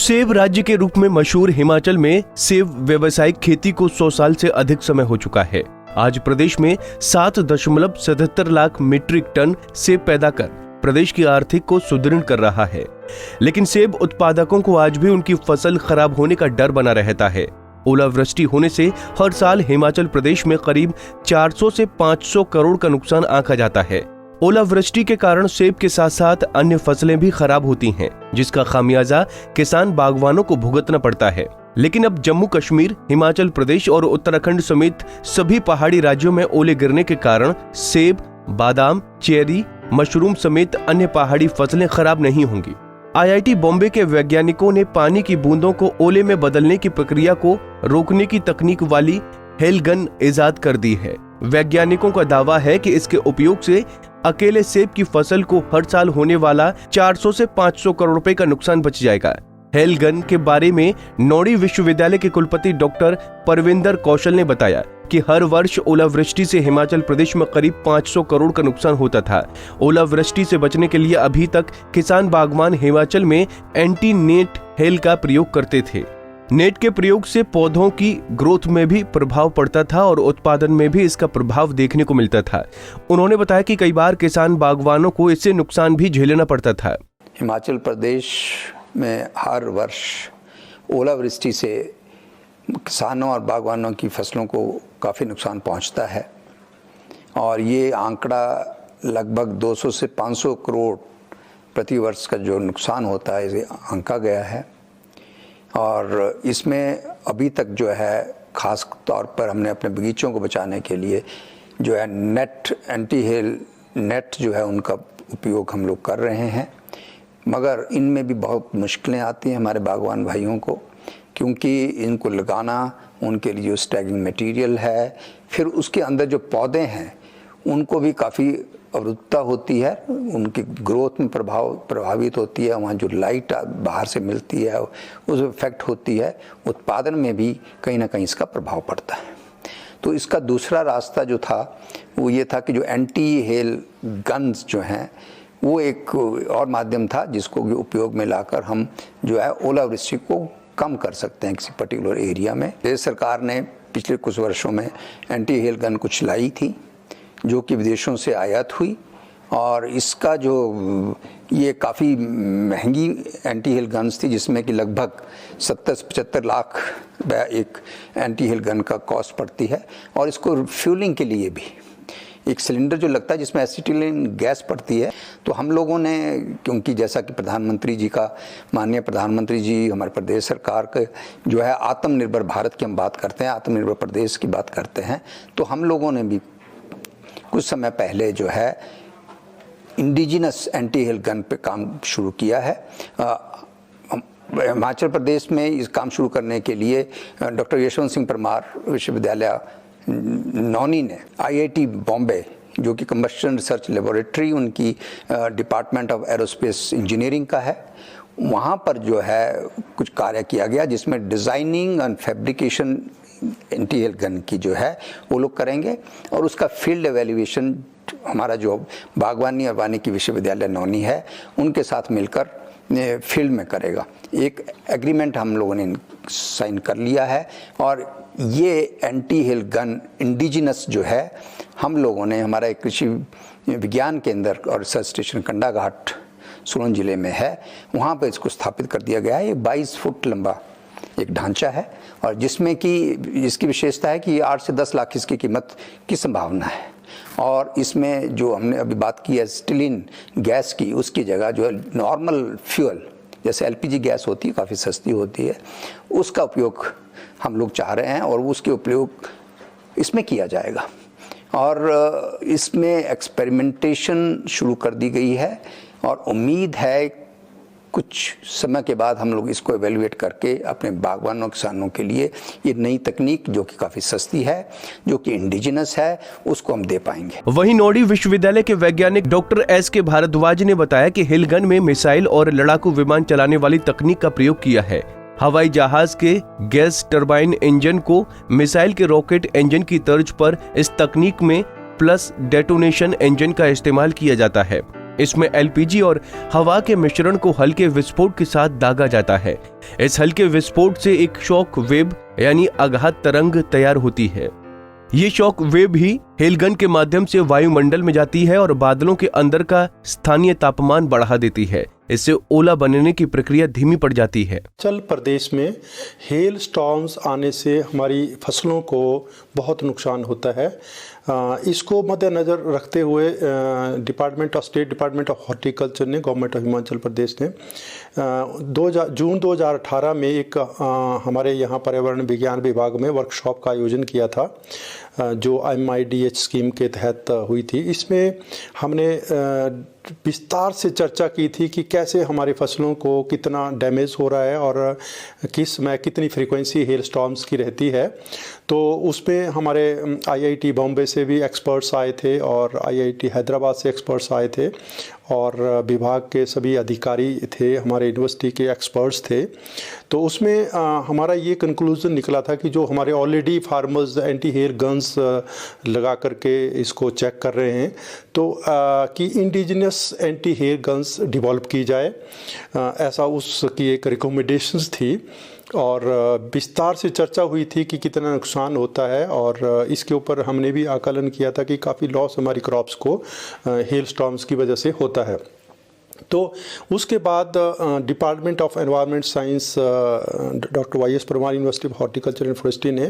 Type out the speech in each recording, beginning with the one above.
सेब राज्य के रूप में मशहूर हिमाचल में सेब व्यावसायिक खेती को 100 साल से अधिक समय हो चुका है। आज प्रदेश में 7.77 लाख मीट्रिक टन सेब पैदा कर प्रदेश की आर्थिक को सुदृढ़ कर रहा है। लेकिन सेब उत्पादकों को आज भी उनकी फसल खराब होने का डर बना रहता है। ओलावृष्टि होने से हर साल हिमाचल प्रदेश में करीब 400 से 500 करोड़ का नुकसान आंका जाता है। ओलावृष्टि के कारण सेब के साथ साथ अन्य फसलें भी खराब होती हैं, जिसका खामियाजा किसान बागवानों को भुगतना पड़ता है। लेकिन अब जम्मू कश्मीर, हिमाचल प्रदेश और उत्तराखंड समेत सभी पहाड़ी राज्यों में ओले गिरने के कारण सेब, बादाम, चेरी, मशरूम समेत अन्य पहाड़ी फसलें खराब नहीं होंगी। IIT बॉम्बे के वैज्ञानिकों ने पानी की बूंदों को ओले में बदलने की प्रक्रिया को रोकने की तकनीक वाली हेल गन इजाद कर दी है। वैज्ञानिकों का दावा है कि इसके उपयोग से अकेले सेब की फसल को हर साल होने वाला 400 से 500 करोड़ रुपए का नुकसान बच जाएगा। हेल गन के बारे में नौणी विश्वविद्यालय के कुलपति डॉक्टर परविंदर कौशल ने बताया कि हर वर्ष ओलावृष्टि से हिमाचल प्रदेश में करीब 500 करोड़ का नुकसान होता था। ओलावृष्टि से बचने के लिए अभी तक किसान बागवान हिमाचल में एंटी नेट हेल का प्रयोग करते थे। नेट के प्रयोग से पौधों की ग्रोथ में भी प्रभाव पड़ता था और उत्पादन में भी इसका प्रभाव देखने को मिलता था। उन्होंने बताया कि कई बार किसान बागवानों को इससे नुकसान भी झेलना पड़ता था। हिमाचल प्रदेश में हर वर्ष ओलावृष्टि से किसानों और बागवानों की फसलों को काफ़ी नुकसान पहुंचता है और ये आंकड़ा लगभग 200 से 500 करोड़ प्रति वर्ष का जो नुकसान होता है इसे आंका गया है। और इसमें अभी तक जो है ख़ास तौर पर हमने अपने बगीचों को बचाने के लिए जो है नेट, एंटी हेल नेट जो है उनका उपयोग हम लोग कर रहे हैं, मगर इनमें भी बहुत मुश्किलें आती हैं हमारे बागवान भाइयों को, क्योंकि इनको लगाना, उनके लिए जो स्टैगिंग मटेरियल है, फिर उसके अंदर जो पौधे हैं उनको भी काफ़ी अवरुद्धता होती है, उनकी ग्रोथ में प्रभावित होती है। वहाँ जो लाइट बाहर से मिलती है उस इफेक्ट होती है, उत्पादन में भी कहीं ना कहीं इसका प्रभाव पड़ता है। तो इसका दूसरा रास्ता जो था वो ये था कि जो एंटी हेल गन्स जो हैं वो एक और माध्यम था जिसको उपयोग में लाकर हम जो है ओलावृष्टि को कम कर सकते हैं किसी पर्टिकुलर एरिया में। देश सरकार ने पिछले कुछ वर्षों में एंटी हेल गन कुछ लाई थी जो कि विदेशों से आयात हुई और इसका जो ये काफ़ी महंगी एंटी हेल गन्स थी, जिसमें कि लगभग 70 से 75 लाख एक एंटी हेल गन का कॉस्ट पड़ती है। और इसको फ्यूलिंग के लिए भी एक सिलेंडर जो लगता है जिसमें एसिटिलीन गैस पड़ती है, तो हम लोगों ने, क्योंकि जैसा कि प्रधानमंत्री जी का, माननीय प्रधानमंत्री जी हमारे प्रदेश सरकार के जो है आत्मनिर्भर भारत की हम बात करते हैं, आत्मनिर्भर प्रदेश की बात करते हैं, तो हम लोगों ने भी कुछ समय पहले जो है इंडिजिनस एंटी हेल गन पे काम शुरू किया है। हिमाचल प्रदेश में इस काम शुरू करने के लिए डॉक्टर यशवंत सिंह परमार विश्वविद्यालय नौनी ने IIT बॉम्बे जो कि कंबस्शन रिसर्च लेबोरेटरी उनकी डिपार्टमेंट ऑफ एरोस्पेस इंजीनियरिंग का है, वहाँ पर जो है कुछ कार्य किया गया जिसमें designing and fabrication anti hail gun की जो है वो लोग करेंगे और उसका फील्ड एवेल्युएशन हमारा जो बागवानी और वानिकी विश्वविद्यालय नौनी है उनके साथ मिलकर फील्ड में करेगा। एक एग्रीमेंट हम लोगों ने साइन कर लिया है और ये एंटी हेल गन इंडिजिनस जो है हम लोगों ने, हमारा एक कृषि विज्ञान केंद्र और रिसर्च स्टेशन कंडाघाट सोलन जिले में है, वहाँ पर इसको स्थापित कर दिया गया है। ये 22 फुट लंबा एक ढांचा है और जिसमें कि इसकी विशेषता है कि 8 से 10 लाख इसकी कीमत की संभावना है। और इसमें जो हमने अभी बात की है एसिटिलीन गैस की, उसकी जगह जो है नॉर्मल फ्यूल जैसे LPG गैस होती है, काफ़ी सस्ती होती है, उसका उपयोग हम लोग चाह रहे हैं और उसके उपयोग इसमें किया जाएगा। और इसमें एक्सपेरिमेंटेशन शुरू कर दी गई है और उम्मीद है कुछ समय के बाद हम लोग इसको एवेल्युएट करके अपने बागवानों किसानों के लिए ये नई तकनीक जो कि काफी सस्ती है, जो कि इंडिजिनस है, उसको हम दे पाएंगे। वहीं नौणी विश्वविद्यालय के वैज्ञानिक डॉक्टर SK भारद्वाज ने बताया कि हेल गन में मिसाइल और लड़ाकू विमान चलाने वाली तकनीक का प्रयोग किया है। हवाई जहाज के गैस टरबाइन इंजन को मिसाइल के रॉकेट इंजन की तर्ज पर इस तकनीक में प्लस डेटोनेशन इंजन का इस्तेमाल किया जाता है। इसमें एलपीजी और हवा के मिश्रण को हल्के विस्फोट के साथ दागा जाता है। इस हल्के विस्फोट से एक शॉक वेव यानी आघात तरंग तैयार होती है। ये शॉक वेव ही हेलगन के माध्यम से वायुमंडल में जाती है और बादलों के अंदर का स्थानीय तापमान बढ़ा देती है। इससे ओला बनने की प्रक्रिया धीमी पड़ जाती है। हिमाचल प्रदेश में हेल स्टॉर्म्स आने से हमारी फसलों को बहुत नुकसान होता है। इसको मद्देनज़र रखते हुए स्टेट डिपार्टमेंट ऑफ हॉर्टिकल्चर ने, गवर्नमेंट ऑफ हिमाचल प्रदेश ने जून 2018 में एक हमारे यहाँ पर्यावरण विज्ञान विभाग में वर्कशॉप का आयोजन किया था, जो MIDH स्कीम के तहत हुई थी। इसमें हमने विस्तार से चर्चा की थी कि कैसे हमारी फसलों को कितना डैमेज हो रहा है और किस में कितनी फ्रीक्वेंसी हेल स्टॉर्म्स की रहती है। तो उसमें हमारे IIT बॉम्बे से भी एक्सपर्ट्स आए थे और IIT हैदराबाद से एक्सपर्ट्स आए थे और विभाग के सभी अधिकारी थे, हमारे यूनिवर्सिटी के एक्सपर्ट्स थे। तो उसमें हमारा ये कंक्लूजन निकला था कि जो हमारे already farmers anti hail guns लगा करके इसको चेक कर रहे हैं, तो कि indigenous anti hail guns develop की जाए, ऐसा उसकी एक रिकमेंडेशंस थी। और विस्तार से चर्चा हुई थी कि कितना नुकसान होता है और इसके ऊपर हमने भी आकलन किया था कि काफ़ी लॉस हमारी क्रॉप्स को हेल स्टॉर्म्स की वजह से होता है। तो उसके बाद department of environment science doctor YS Parmar University of Horticulture and Forestry ने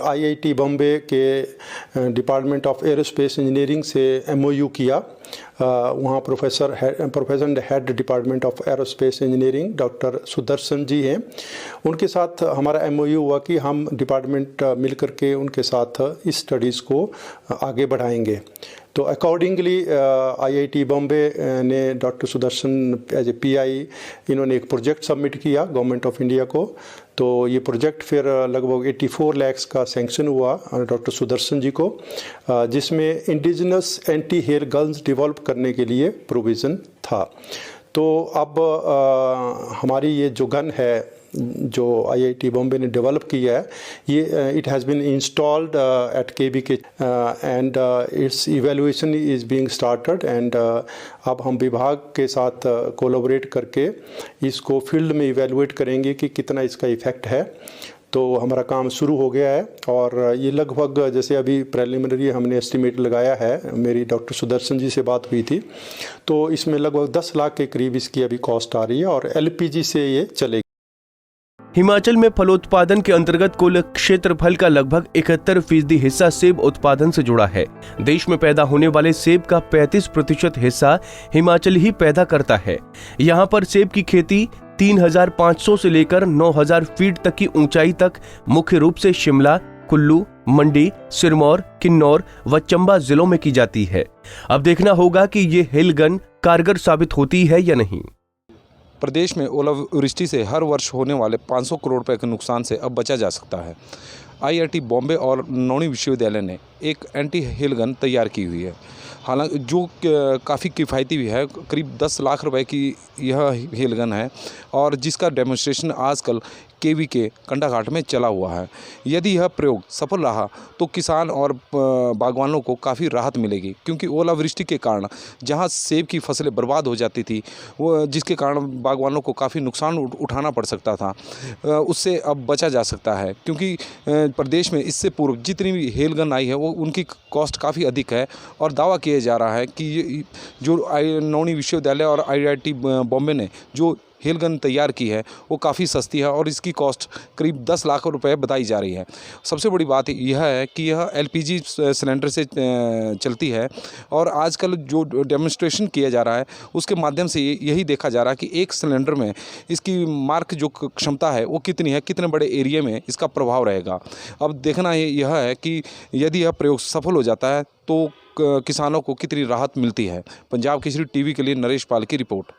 IIT बॉम्बे के डिपार्टमेंट ऑफ एरोस्पेस इंजीनियरिंग से MOU किया। वहाँ professor head department of aerospace engineering doctor Sudarshan ji हैं। उनके साथ हमारा MOU हुआ कि हम डिपार्टमेंट मिल करके उनके साथ इस स्टडीज़ को आगे बढ़ाएंगे। तो अकॉर्डिंगली IIT बॉम्बे ने doctor Sudarshan as a PI इन्होंने एक प्रोजेक्ट सबमिट किया गवर्नमेंट ऑफ इंडिया को। तो ये प्रोजेक्ट फिर लगभग 84 लाख का सैंक्शन हुआ डॉक्टर सुदर्शन जी को, जिसमें indigenous anti hail guns develop करने के लिए प्रोविज़न था। तो अब हमारी ये जो गन है जो IIT बॉम्बे ने डेवलप किया है, ये it has been installed at KBK and its evaluation is being started and अब हम विभाग के साथ कोलैबोरेट करके इसको फील्ड में इवैल्यूएट करेंगे कि कितना इसका इफ़ेक्ट है। तो हमारा काम शुरू हो गया है और ये लगभग जैसे अभी प्रेलिमिनरी हमने एस्टिमेट लगाया है, मेरी डॉक्टर सुदर्शन जी से बात हुई थी, तो इसमें लगभग 10 लाख के करीब इसकी अभी कॉस्ट आ रही है और LPG से ये चलेगी। हिमाचल में फलोत्पादन के अंतर्गत कुल क्षेत्रफल का लगभग 71% हिस्सा सेब उत्पादन से जुड़ा है। देश में पैदा होने वाले सेब का 35% हिस्सा हिमाचल ही पैदा करता है। यहाँ पर सेब की खेती 3,500 से लेकर 9,000 फीट तक की ऊंचाई तक मुख्य रूप से शिमला, कुल्लू, मंडी, सिरमौर, किन्नौर व चंबा जिलों में की जाती है। अब देखना होगा कि ये हेलगन कारगर साबित होती है या नहीं। प्रदेश में ओलावृष्टि से हर वर्ष होने वाले 500 करोड़ रुपए के नुकसान से अब बचा जा सकता है। IIT बॉम्बे और नौणी विश्वविद्यालय ने एक एंटी हेल गन तैयार की हुई है, हालांकि जो काफ़ी किफ़ायती भी है। करीब 10 लाख रुपए की यह हेल गन है और जिसका डेमोन्स्ट्रेशन आजकल KBK कंडाघाट में चला हुआ है। यदि यह प्रयोग सफल रहा तो किसान और बागवानों को काफ़ी राहत मिलेगी, क्योंकि ओलावृष्टि के कारण जहां सेब की फसलें बर्बाद हो जाती थी, वो जिसके कारण बागवानों को काफ़ी नुकसान उठाना पड़ सकता था, उससे अब बचा जा सकता है। क्योंकि प्रदेश में इससे पूर्व जितनी भी हेल गन आई है वो उनकी कॉस्ट काफ़ी अधिक है और दावा किया जा रहा है कि जो नौणी विश्वविद्यालय और IIT बॉम्बे ने जो हेल गन तैयार की है वो काफ़ी सस्ती है और इसकी कॉस्ट करीब 10 लाख रुपए बताई जा रही है। सबसे बड़ी बात यह है कि यह LPG सिलेंडर से चलती है और आजकल जो डेमोन्स्ट्रेशन किया जा रहा है उसके माध्यम से यही देखा जा रहा है कि एक सिलेंडर में इसकी मार्क जो क्षमता है वो कितनी है, कितने बड़े एरिया में इसका प्रभाव रहेगा। अब देखना यह है कि यदि यह प्रयोग सफल हो जाता है तो किसानों को कितनी राहत मिलती है। पंजाब केसरी TV के लिए नरेश पाल की रिपोर्ट।